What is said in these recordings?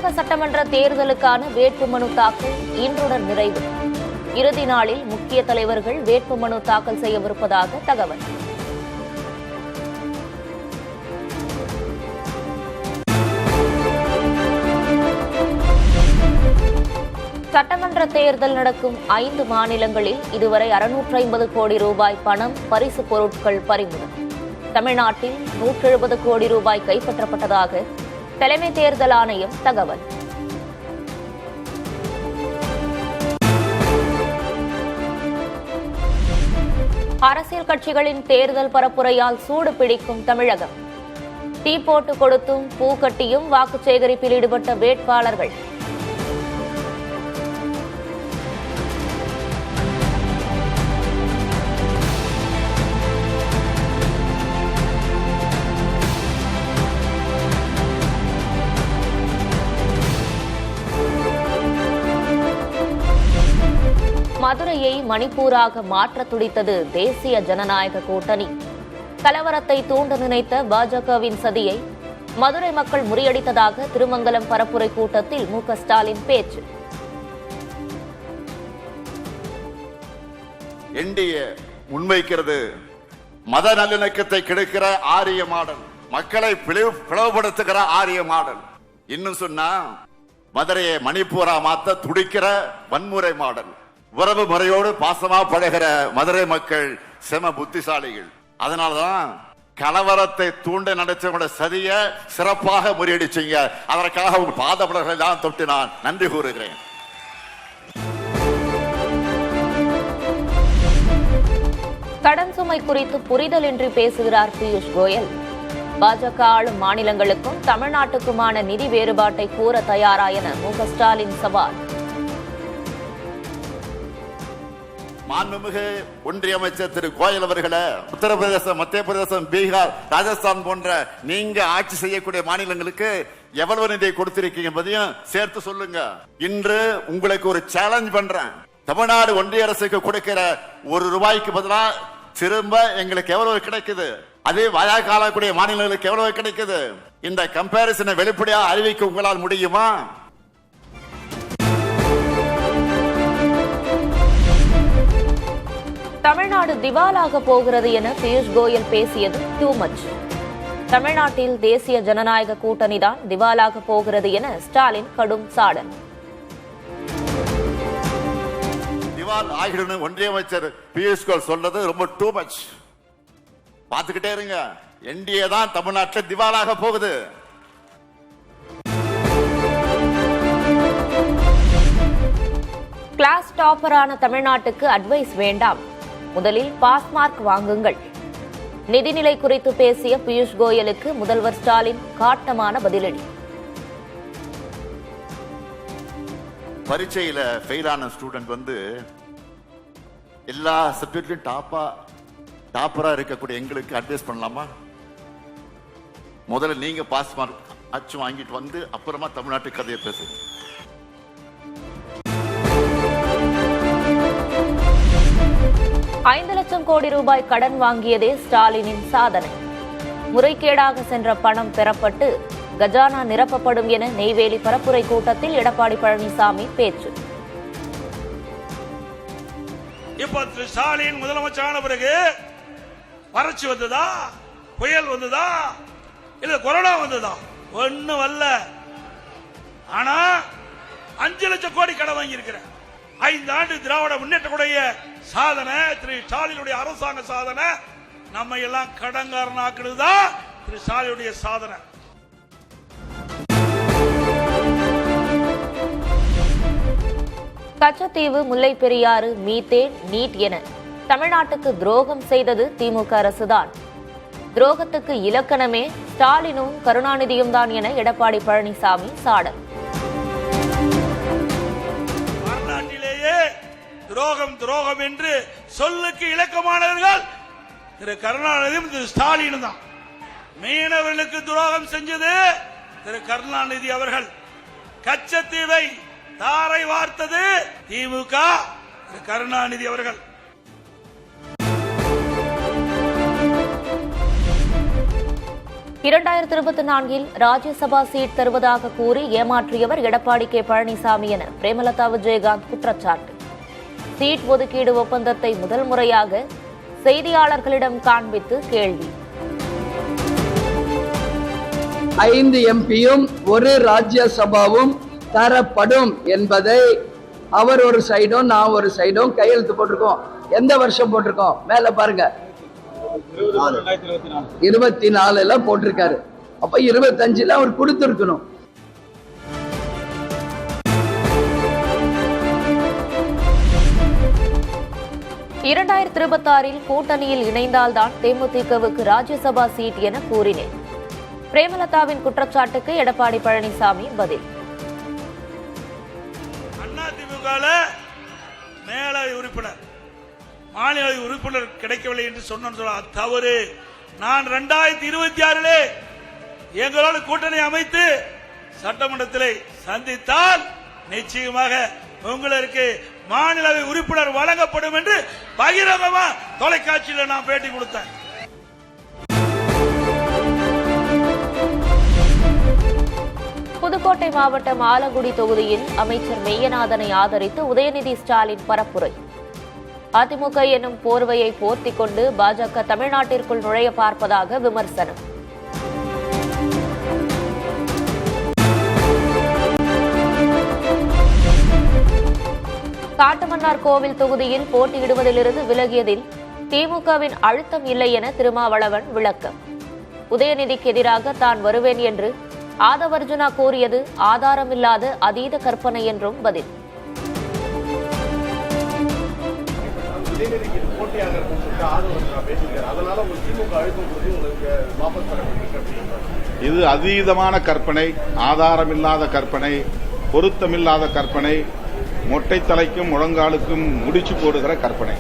தமிழக சட்டமன்ற தேர்தலுக்கான வேட்புமனு தாக்கல் இன்றுடன் நிறைவு. இறுதி நாளில் முக்கிய தலைவர்கள் வேட்புமனு தாக்கல் செய்யவிருப்பதாக தகவல். சட்டமன்ற தேர்தல் நடக்கும் 5 மாநிலங்களில் இதுவரை 650 கோடி ரூபாய் பணம், பரிசு பொருட்கள் பறிமுதல். தமிழ்நாட்டில் 170 கோடி ரூபாய் கைப்பற்றப்பட்டதாக தலைமை தேர்தல் ஆணையம் தகவல். அரசியல் கட்சிகளின் தேர்தல் பரப்புரையால் சூடு பிடிக்கும் தமிழகம். டீ போட்டு கொடுத்தும் பூ கட்டியும் வாக்கு சேகரிப்பில் ஈடுபட்ட வேட்பாளர்கள். மதுரையை மணிப்பூராக மாற்ற துடித்தது தேசிய ஜனநாயக கூட்டணி. கலவரத்தை தூண்ட நினைத்த பாஜகவின் சதியை மதுரை மக்கள் முறியடித்ததாக திருமங்கலம் பரப்புரை கூட்டத்தில் மு.க. ஸ்டாலின் பேச்சு. என்டிஏ முன்வைக்கிறது மத நல்லிணக்கத்தை கெடுக்கிற ஆரிய மாடல், மக்களை பிளவுபடுத்துகிற ஆரிய மாடல். இன்னும் சொன்னா மதுரையை மணிப்பூரா மாத்த துடிக்கிற வன்முறை மாடல். உறவு முறையோடு பாசமா பழகிற மதுரை மக்கள் செம புத்திசாலிகள். அதனாலதான் கலவரத்தை தூண்ட நடத்தவங்களோட சதிய சிறப்பாக முறியடிச்சீங்க. அதற்காக உங்க பாதப்படர்களை தான் தொட்டு நான் நன்றி கூறுகிறேன். கடன் சுமை குறித்து புரிதலின்றி பேசுகிறார் பியூஷ் கோயல். பாஜக ஆளும் மாநிலங்களுக்கும் தமிழ்நாட்டுக்குமான நிதி வேறுபாட்டை கூற தயாரா என மு.க. ஸ்டாலின் சவால். மாண்புமிகு ஒன்றிய அமைச்சர் திரு கோயல் அவர்களே, உத்தரப்பிரதேசம், மத்திய பிரதேசம், பீகார், ராஜஸ்தான் போன்ற நீங்க ஆட்சி செய்யக்கூடிய மாநிலங்களுக்கு எவ்வளவு நிதியை கொடுத்திருக்கீங்க என்பதையும் சேர்த்து சொல்லுங்க. இன்று உங்களுக்கு ஒரு சேலஞ்ச் பண்றேன். தமிழ்நாடு ஒன்றிய அரசுக்கு கொடுக்கிற ₹1 பதிலா திரும்ப எங்களுக்கு எவ்வளவு கிடைக்குது, அதே வாயாக்காலக்கூடிய மாநிலங்களுக்கு எவ்வளவு கிடைக்குது? இந்த கம்பேரிசனை வெளிப்படையா அறிவிக்க உங்களால் முடியுமா? தமிழ்நாடு திவாலாக போகிறது என பியூஷ் கோயல் பேசியது டூ மச். தமிழ்நாட்டில் தேசிய ஜனநாயக கூட்டணிதான் திவாலாக போகிறது என ஸ்டாலின் கடும் சாடல். திவால் ஆகிடும் ஒன்றிய அமைச்சர் பியூஷ் கோயல் சொன்னது ரொம்ப டூ மச். பார்த்துக்கிட்டே இருங்க, என்டிஏ தான் தமிழ்நாட்டில் திவாலாக போகுது. கிளாஸ் டாப்பரான தமிழ்நாட்டுக்கு அட்வைஸ் வேண்டாம், முதலில் பாஸ் மார்க் வாங்குங்கள். நிதிநிலை குறித்து பேசிய பியூஷ் கோயலுக்கு முதல்வர் ஸ்டாலின் காட்டமான பதிலடி. பரீட்சையில ஃபெயிலான ஸ்டூடெண்ட் எல்லா சப்ஜெக்ட்லயும் டாப்பரா இருக்கக்கூடிய எங்களுக்கு அட்வைஸ் பண்ணலாமா? முதல்ல நீங்க பாஸ் மார்க் அச்சு வாங்கிட்டு அப்புறமா தமிழ்நாட்டு கதையை பேசுங்க. 5 லட்சம் கோடி ரூபாய் கடன் வாங்கியதே ஸ்டாலினின் சாதனை. முறைகேடாக சென்ற பணம் பெறப்பட்டு கஜானா நிரப்பப்படும் என நெய்வேலி பரப்புரை கூட்டத்தில் எடப்பாடி பழனிசாமி பேச்சு. இப்ப ஸ்டாலின் முதலமைச்சரான பிறகு வறட்சி வந்ததா, புயல் வந்ததா, இல்ல கொரோனா வந்ததா? ஒண்ணு வரல. ஆனா 5 லட்சம் கோடி கடன் வாங்கி இருக்கிறேன். 5 ஆண்டு திராவிட முன்னேற்றக்கூடிய சாதனை, திரு ஸ்டாலினுடைய அரசாங்க சாதனை. நம்ம எல்லாம் கடன்காரனாக்குறதுதான் திரு ஸ்டாலினுடைய சாதனை. கச்சத்தீவு, முல்லை பெரியாறு, மீத்தேன், நீட் என தமிழ்நாட்டுக்கு துரோகம் செய்தது திமுக அரசுதான். துரோகத்துக்கு இலக்கணமே ஸ்டாலினும் கருணாநிதியும் தான் என எடப்பாடி பழனிசாமி சாடல். துரோகம் துரோகம் என்று சொல்லுக்கு இலக்கமானவர்கள் திரு கருணாநிதியும் திரு ஸ்டாலின் தான். மீனவர்களுக்கு துரோகம் செஞ்சது திரு கருணாநிதி அவர்கள். கச்சத்தீவை தாரை வார்த்தது திமுக, திரு கருணாநிதி அவர்கள். 2024 ராஜ்யசபா சீட் தருவதாக கூறி ஏமாற்றியவர் எடப்பாடி கே பழனிசாமி என பிரேமலதா விஜயகாந்த் குற்றச்சாட்டு. சீட் ஒதுக்கீடு ஒப்பந்தத்தை முதல் முறையாக செய்தியாளர்களிடம் காண்பித்து கேள்வி. 5 எம்பியும் ஒரு ராஜ்யசபாவும் தரப்படும் என்பதை அவர் ஒரு சைடும் நான் ஒரு சைடும் கையெழுத்து போட்டிருக்கோம். எந்த வருஷம் போட்டிருக்கோம்? மேல பாருங்க, 24 போட்டிருக்காரு. அப்ப 25 அவர் கொடுத்திருக்கணும். கூட்டணியில் இணைந்தால்தான் தேமுதிகவுக்கு ராஜ்யசபா சீட் என கூறினேன். பிரேமலதாவின் குற்றச்சாட்டுக்கு எடப்பாடி பழனிசாமி பதில். அதிமுக மேலவை உறுப்பினர் மாநில உறுப்பினர் கிடைக்கவில்லை என்று சொன்ன தவறு. நான் 2026 எங்களோடு கூட்டணி அமைத்து சட்டமன்றத்தில் சந்தித்தால் நிச்சயமாக உங்களுக்கு மாநிலவை உறுப்பினர் வழங்கப்படும் என்று பகிரங்கமா தொலைக்காட்சியில் நான் பேட்டி கொடுத்தேன். புதுக்கோட்டை மாவட்டம் ஆலங்குடி தொகுதியில் அமைச்சர் மெய்யநாதனை ஆதரித்து உதயநிதி ஸ்டாலின் பரப்புரை. அதிமுக என்னும் போர்வையை போர்த்திக் கொண்டு பாஜக தமிழ்நாட்டிற்குள் நுழைய பார்ப்பதாக விமர்சனம். காட்டுமன்னார் கோவில் தொகுதியில் போட்டியிடுவதிலிருந்து விலகியதில் திமுகவின் அழுத்தம் இல்லை என திருமாவளவன் விளக்கம். உதயநிதிக்கு எதிராக தான் வருவேன் என்று ஆதவர்ஜுனா கூறியது ஆதாரமில்லாத அதீத கற்பனை என்றும் பதில். இது அதீதமான கற்பனை, ஆதாரமில்லாத கற்பனை, பொருத்தமில்லாத கற்பனை, மொட்டை தலைக்கும் முழங்காலுக்கும் முடிச்சு போடுகிற கற்பனை.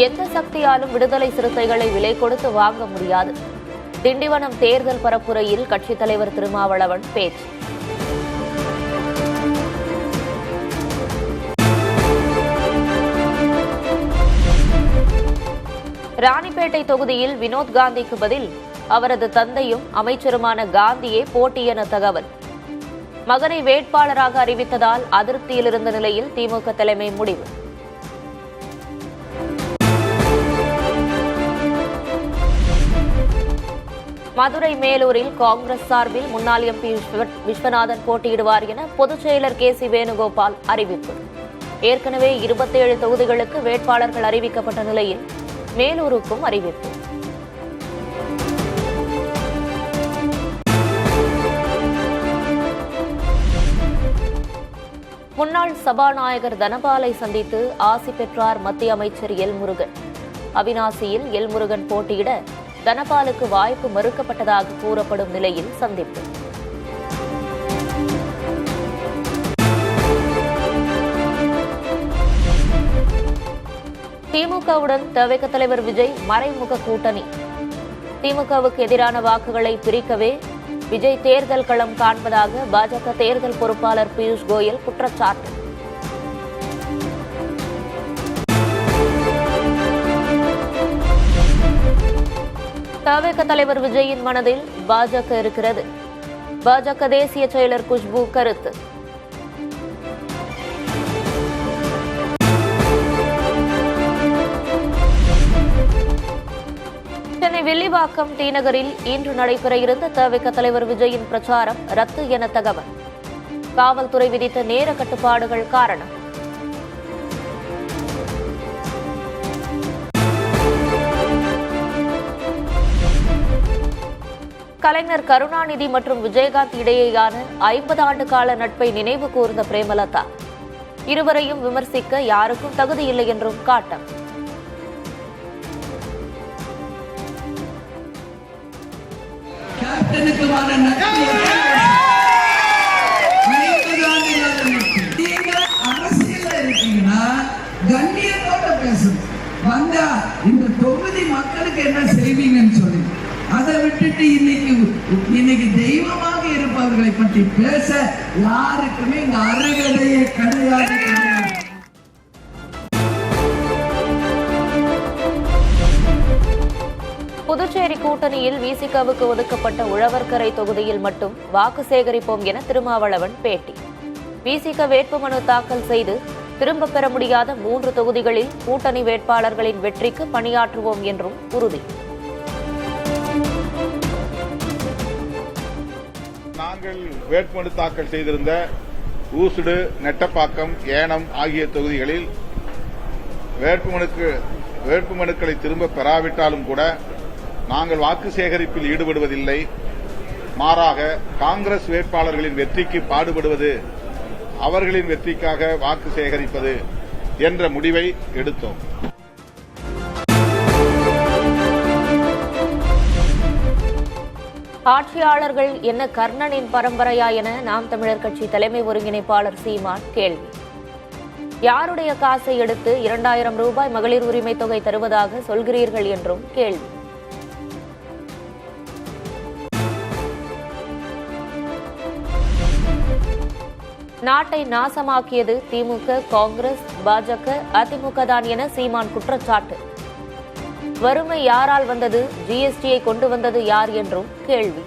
எந்த சக்தியாலும் விடுதலை சிறுத்தைகளை விலை கொடுத்து வாங்க முடியாது. திண்டிவனம் தேர்தல் பரப்புரையில் கட்சித் தலைவர் திருமாவளவன் பேச்சு. ராணிப்பேட்டை தொகுதியில் வினோத் காந்திக்கு பதில் அவரது தந்தையும் அமைச்சருமான காந்தியே போட்டி என தகவல். மகனை வேட்பாளராக அறிவித்ததால் அதிருப்தியில் இருந்த நிலையில் திமுக தலைமை முடிவு. மதுரை மேலூரில் காங்கிரஸ் சார்பில் முன்னாள் எம்பி விஸ்வநாதன் போட்டியிடுவார் என பொதுச் செயலர் KC வேணுகோபால் அறிவிப்பு. ஏற்கனவே 27 தொகுதிகளுக்கு வேட்பாளர்கள் அறிவிக்கப்பட்ட நிலையில் மேலூருக்கும் அறிவிப்பு. முன்னாள் சபாநாயகர் தனபாலை சந்தித்து ஆசி பெற்றார் மத்திய அமைச்சர் எல் முருகன். அவிநாசியில் எல் முருகன் போட்டியிட தனபாலுக்கு வாய்ப்பு மறுக்கப்பட்டதாக கூறப்படும் நிலையில் சந்திப்பு. திமுகவுடன் தவிக தலைவர் விஜய் மறைமுக கூட்டணி. திமுகவுக்கு எதிரான வாக்குகளை பிரிக்கவே விஜய் தேர்தல் களம் காண்பதாக பாஜக தேர்தல் பொறுப்பாளர் பியூஷ் கோயல் குற்றச்சாட்டு. தவிக தலைவர் விஜயின் மனதில் பாஜக இருக்கிறது. பாஜக தேசிய செயலர் குஷ்பு கருத்து. சென்னை வில்லிவாக்கம் டி நகரில் இன்று நடைபெற இருந்த தவிக தலைவர் விஜயின் பிரச்சாரம் ரத்து என தகவல். காவல்துறை விதித்த நேர கட்டுப்பாடுகள் காரணம். கலைஞர் கருணாநிதி மற்றும் விஜயகாந்த் இடையேயான 50 ஆண்டு கால நட்பை நினைவு கூர்ந்த பிரேமலதா, இருவரையும் விமர்சிக்க யாருக்கும் தகுதியில்லை என்றும் காட்டம். இந்த தொகுதி மக்களுக்கு என்ன செய்வீங்கன்னு சொல்லி அதை விட்டுட்டு இன்னைக்கு தெய்வமாக இருப்பவர்களை பற்றி பேச யாருக்குமே இங்க அருகதையே கிடையாது. புதுச்சேரி கூட்டணியில் விசிகவுக்கு ஒதுக்கப்பட்ட உழவர்கரை தொகுதியில் மட்டும் வாக்கு சேகரிப்போம் என திருமாவளவன் பேட்டி. விசிக வேட்புமனு தாக்கல் செய்து திரும்பப் பெற முடியாத 3 தொகுதிகளில் கூட்டணி வேட்பாளர்களின் வெற்றிக்கு பணியாற்றுவோம் என்றும் உறுதி. நாங்கள் வேட்புமனு தாக்கல் செய்திருந்த ஊசுடு, நெட்டப்பாக்கம், ஏனம் ஆகிய தொகுதிகளில் வேட்புமனுக்களை திரும்ப பெறாவிட்டாலும் கூட நாங்கள் வாக்கு சேகரிப்பில் ஈடுபடுவதில்லை. மாறாக காங்கிரஸ் வேட்பாளர்களின் வெற்றிக்கு பாடுபடுவது, அவர்களின் வெற்றிக்காக வாக்கு சேகரிப்பது என்ற முடிவை எடுத்தோம். ஆட்சியாளர்கள் என்ன கர்ணனின் பரம்பரையா என நாம் தமிழர் கட்சி தலைமை ஒருங்கிணைப்பாளர் சீமான் கேள்வி. யாருடைய காசை எடுத்து 2000 ரூபாய் மகளிர் உரிமை தொகை தருவதாக சொல்கிறீர்கள் என்றும் கேள்வி. நாட்டை நாசமாக்கியது திமுக, காங்கிரஸ், பாஜக, அதிமுக தான் என சீமான் குற்றச்சாட்டு. வறுமை யாரால் வந்தது, ஜிஎஸ்டியை கொண்டு வந்தது யார் என்றும் கேள்வி.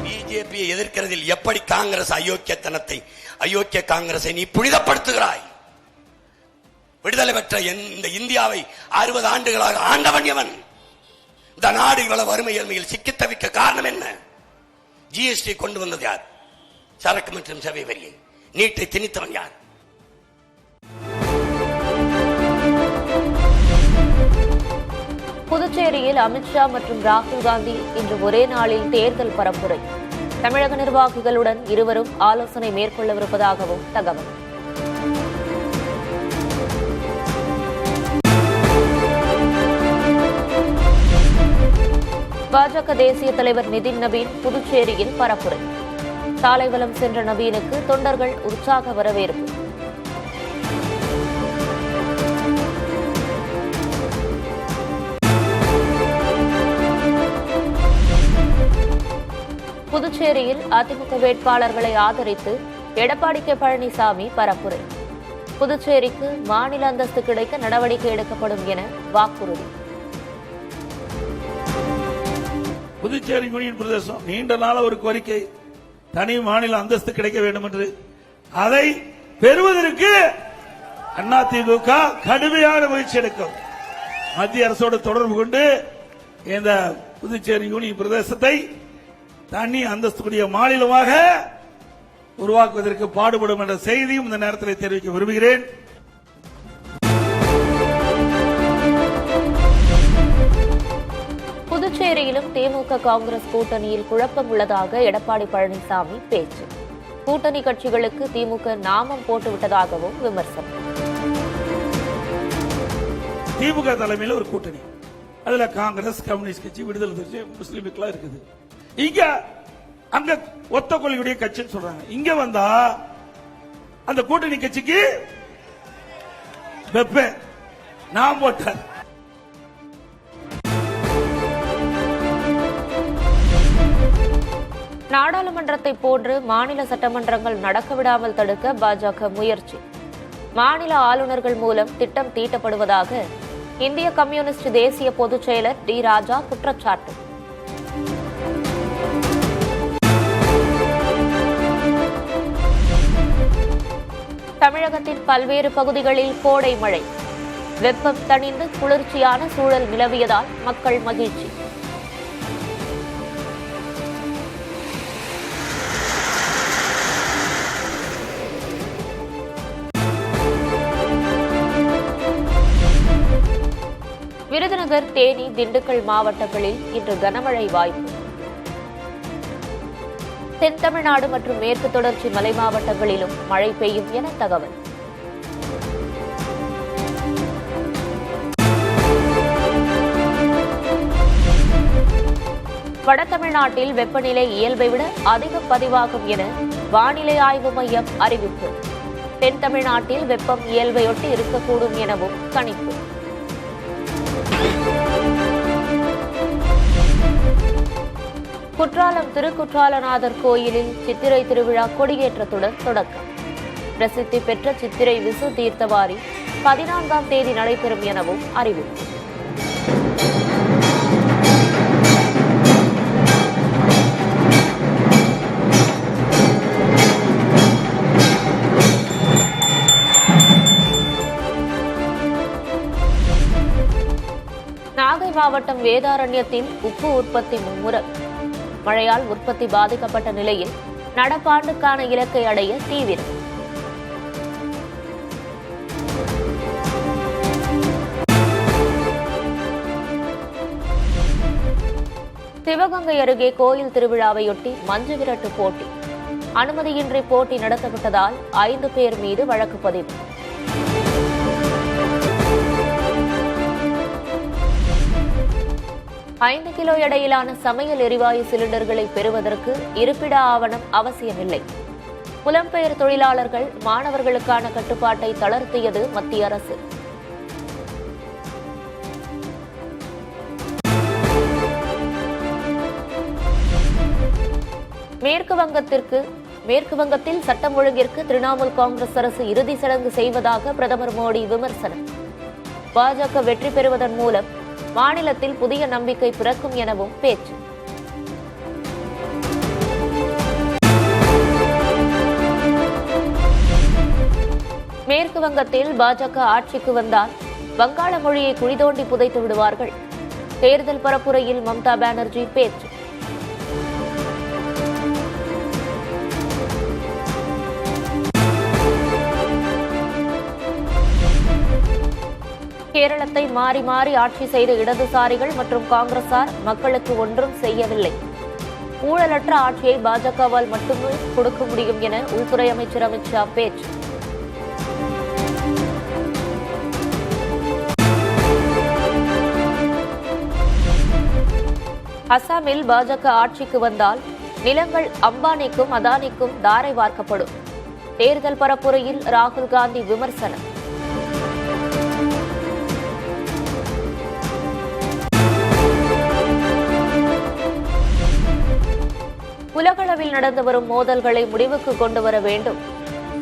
பிஜேபியை எதிர்க்கிறதில் எப்படி காங்கிரஸ் அயோக்கிய காங்கிரஸை நீ புனிதப்படுத்துகிறாய்? விடுதலை பெற்ற இந்த இந்தியாவை 60 ஆண்டுகளாக ஆண்டவன் எவன்? இந்த நாடு இவ்வளவு வறுமை ஏழ்மையில் சிக்கித் தவிக்க காரணம் என்ன? ஜிஎஸ்டி கொண்டு வந்தது யார்? சரக்கு மற்றும் சேவை வரியை, நீட்டை திணித்தவன் யார்? புதுச்சேரியில் அமித்ஷா மற்றும் ராகுல் காந்தி இன்று ஒரே நாளில் தேர்தல் பரப்புரை. தமிழக நிர்வாகிகளுடன் இருவரும் ஆலோசனை மேற்கொள்ளவிருப்பதாகவும் தகவல். பாஜக தேசிய தலைவர் நிதின் நவீன் புதுச்சேரியில் பரப்புரை. சாலைவலம் சென்ற நவீனுக்கு தொண்டர்கள் உற்சாக வரவேற்பு. புதுச்சேரியில் அதிமுக வேட்பாளர்களை ஆதரித்து எடப்பாடி கே பழனிசாமி பரப்புரை. புதுச்சேரிக்கு மாநில அந்தஸ்து கிடைக்க நடவடிக்கை எடுக்கப்படும் என வாக்குறுதி. புதுச்சேரி யூனியன் பிரதேசம் நீண்ட நாள் ஒரு கோரிக்கை, தனி மாநில அந்தஸ்து கிடைக்க வேண்டும் என்று. அதை பெறுவதற்கு அதிமுக கடுமையான முயற்சி எடுக்கும். மத்திய அரசோடு தொடர்பு கொண்டு இந்த புதுச்சேரி யூனியன் பிரதேசத்தை தனி அந்தஸ்துடைய மாநிலமாக உருவாக்குவதற்கு பாடுபடும் என்ற செய்தியும் இந்த நேரத்தில் தெரிவிக்க விரும்புகிறேன். புதுச்சேரியிலும் திமுக காங்கிரஸ் கூட்டணியில் குழப்பம் உள்ளதாக எடப்பாடி பழனிசாமி பேச்சு. கூட்டணி கட்சிகளுக்கு திமுக நாமம் போட்டுவிட்டதாகவும் விமர்சனம். திமுக தலைமையில் ஒரு கூட்டணி, அதுல காங்கிரஸ், கம்யூனிஸ்ட் கட்சி, விடுதலை கட்சி, முஸ்லீமுக்கெல்லாம் இருக்குது. இங்க அங்க ஒத்த கொள்கையுடைய கட்சின்னு சொல்றாங்க. இங்க வந்தா அந்த கூட்டணி கட்சிக்கு வெப்ப நாம் போட்டார். நாடாளுமன்றத்தை போன்று மாநில சட்டமன்றங்கள் நடக்க விடாமல் தடுக்க பாஜக முயற்சி. மாநில ஆளுநர்கள் மூலம் திட்டம் தீட்டப்படுவதாக இந்திய கம்யூனிஸ்ட் தேசிய பொதுச் செயலர் டி ராஜா குற்றச்சாட்டு. தமிழகத்தின் பல்வேறு பகுதிகளில் கோடை மழை. வெப்பம் தணிந்து குளிர்ச்சியான சூழல் நிலவியதால் மக்கள் மகிழ்ச்சி. விருதுநகர், தேனி, திண்டுக்கல் மாவட்டங்களில் இன்று கனமழை வாய்ப்பு. தென் தமிழ்நாடு மற்றும் மேற்கு தொடர்ச்சி மலை மாவட்டங்களிலும் மழை பெய்யும் என தகவல். வட தமிழ்நாட்டில் வெப்பநிலை இயல்பை விட அதிகம் பதிவாகும் என வானிலை ஆய்வு மையம் அறிவிப்பு. தென் தமிழ்நாட்டில் வெப்பம் இயல்பையொட்டி இருக்கக்கூடும் எனவும் கணிப்பு. குற்றாலம் திருக்குற்றாலநாதர் கோயிலில் சித்திரை திருவிழா கொடியேற்றத்துடன் தொடக்கம். பிரசித்தி பெற்ற சித்திரை விசு தீர்த்தவாரி 14ஆம் தேதி நடைபெறும் எனவும் அறிவிப்பு. நாகை மாவட்டம் வேதாரண்யத்தில் உப்பு உற்பத்தி மும்முரம். மழையால் உற்பத்தி பாதிக்கப்பட்ட நிலையில் நடப்பாண்டுக்கான இலக்கை அடைய தீவிரம். சிவகங்கை அருகே கோயில் திருவிழாவையொட்டி மஞ்சு விரட்டு போட்டி. அனுமதியின்றி போட்டி நடத்தப்பட்டதால் 5 பேர் மீது வழக்கு பதிவு. ஐந்து கிலோ எடையிலான சமையல் எரிவாயு சிலிண்டர்களை பெறுவதற்கு இருப்பிட ஆவணம் அவசியமில்லை. புலம்பெயர் தொழிலாளர்கள், மாணவர்களுக்கான கட்டுப்பாட்டை தளர்த்தியது மத்திய அரசு. மேற்கு வங்கத்தில் சட்டம் ஒழுங்கிற்கு திரிணாமுல் காங்கிரஸ் அரசு இறுதி சடங்கு செய்வதாக பிரதமர் மோடி விமர்சனம். பாஜக வெற்றி பெறுவதன் மூலம் மாநிலத்தில் புதிய நம்பிக்கை பிறக்கும் எனவும் பேச்சு. மேற்கு வங்கத்தில் பாஜக ஆட்சிக்கு வந்தால் வங்காள மொழியை குழிதோண்டி புதைத்து விடுவார்கள். தேர்தல் பரப்புரையில் மம்தா பானர்ஜி பேச்சு. கேரளத்தை மாறி மாறி ஆட்சி செய்த இடதுசாரிகள் மற்றும் காங்கிரசார் மக்களுக்கு ஒன்றும் செய்யவில்லை. ஊழலற்ற ஆட்சியை பாஜகவால் மட்டுமே கொடுக்க முடியும் என உள்துறை அமைச்சர் அமித் ஷா பேச்சு. அசாமில் பாஜக ஆட்சிக்கு வந்தால் நிலங்கள் அம்பானிக்கும் அதானிக்கும் தாரை வார்க்கப்படும். தேர்தல் பரப்புரையில் ராகுல் காந்தி விமர்சனம். உலகளவில் நடந்து வரும் மோதல்களை முடிவுக்கு கொண்டு வர வேண்டும்.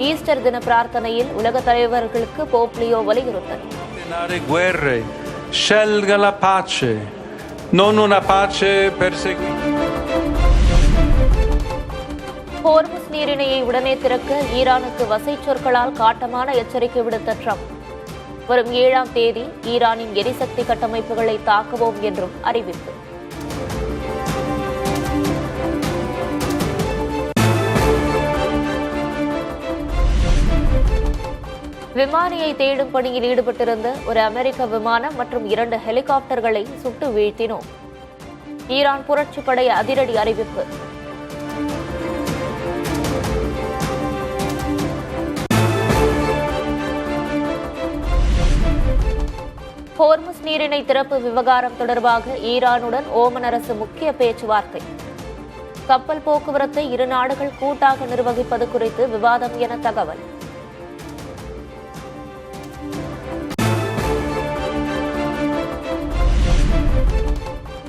ஈஸ்டர் தின பிரார்த்தனையில் உலக தலைவர்களுக்கு போப் லியோ வலியுறுத்தல். ஹோர்முஸ் நீரிணையை உடனே திறக்க ஈரானுக்கு வசை சொற்களால் காட்டமான எச்சரிக்கை விடுத்த ட்ரம்ப். வரும் 7ஆம் தேதி ஈரானின் எரிசக்தி கட்டமைப்புகளை தாக்குவோம் என்றும் அறிவிப்பு. விமானியை தேடும் பணியில் ஈடுபட்டிருந்த ஒரு அமெரிக்க விமானம் மற்றும் 2 ஹெலிகாப்டர்களை சுட்டு வீழ்த்தினோம். ஈரான் புரட்சிப்படை அதிரடி அறிவிப்பு. ஹோர்முஸ் நீரிணை திறப்பு விவகாரம் தொடர்பாக ஈரானுடன் ஓமன் அரசு முக்கிய பேச்சுவார்த்தை. கப்பல் போக்குவரத்தை இரு நாடுகள் கூட்டாக நிர்வகிப்பது குறித்து விவாதம் என தகவல்.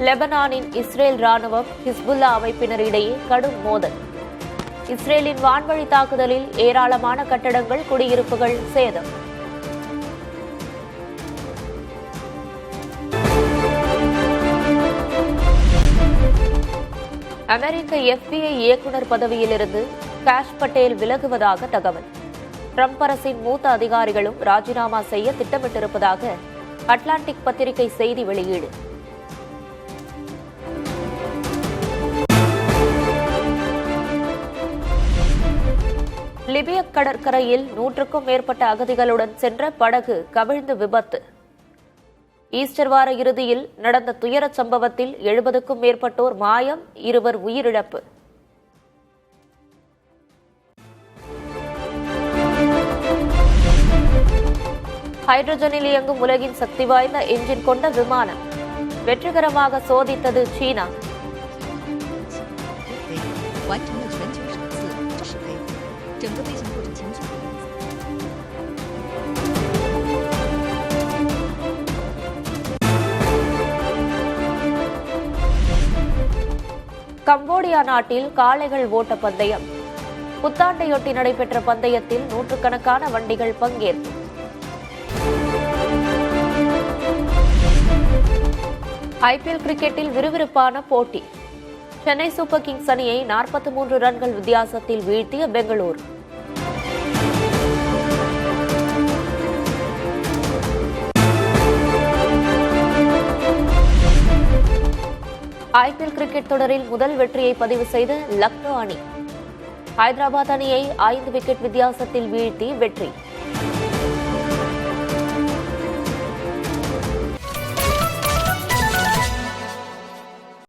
லெபனானின் இஸ்ரேல் ராணுவம் ஹிஸ்புல்லா அமைப்பினரிடையே கடும் மோதல். இஸ்ரேலின் வான்வழி தாக்குதலில் ஏராளமான கட்டடங்கள், குடியிருப்புகள் சேதம். அமெரிக்க FBI இயக்குநர் பதவியிலிருந்து காஷ் பட்டேல் விலகுவதாக தகவல். ட்ரம்ப் அரசின் மூத்த அதிகாரிகளும் ராஜினாமா செய்ய திட்டமிட்டிருப்பதாக அட்லாண்டிக் பத்திரிகை செய்தி வெளியீடு. லிபிய கடற்கரையில் 100க்கும் மேற்பட்ட அகதிகளுடன் சென்ற படகு கவிழ்ந்து விபத்து. ஈஸ்டர் வார இறுதியில் நடந்த துயரச் சம்பவத்தில் 70க்கும் மேற்பட்டோர் மாயம், 2 உயிரிழப்பு. ஹைட்ரஜனில் இயங்கும் உலகின் சக்தி வாய்ந்த என்ஜின் கொண்ட விமானம் வெற்றிகரமாக சோதித்தது சீனா. கம்போடியா நாட்டில் காளைகள் ஓட்ட பந்தயம். புத்தாண்டையொட்டி நடைபெற்ற பந்தயத்தில் 100கணக்கான வண்டிகள் பங்கேற்பு. IPL கிரிக்கெட்டில் விறுவிறுப்பான போட்டி. சென்னை சூப்பர் கிங்ஸ் அணியை 43 ரன்கள் வித்தியாசத்தில் வீழ்த்திய பெங்களூரு. ஐபிஎல் கிரிக்கெட் தொடரில் முதல் வெற்றியை பதிவு செய்த லக்னோ அணி. ஹைதராபாத் அணியை 5 விக்கெட் வித்தியாசத்தில் வீழ்த்தி வெற்றி.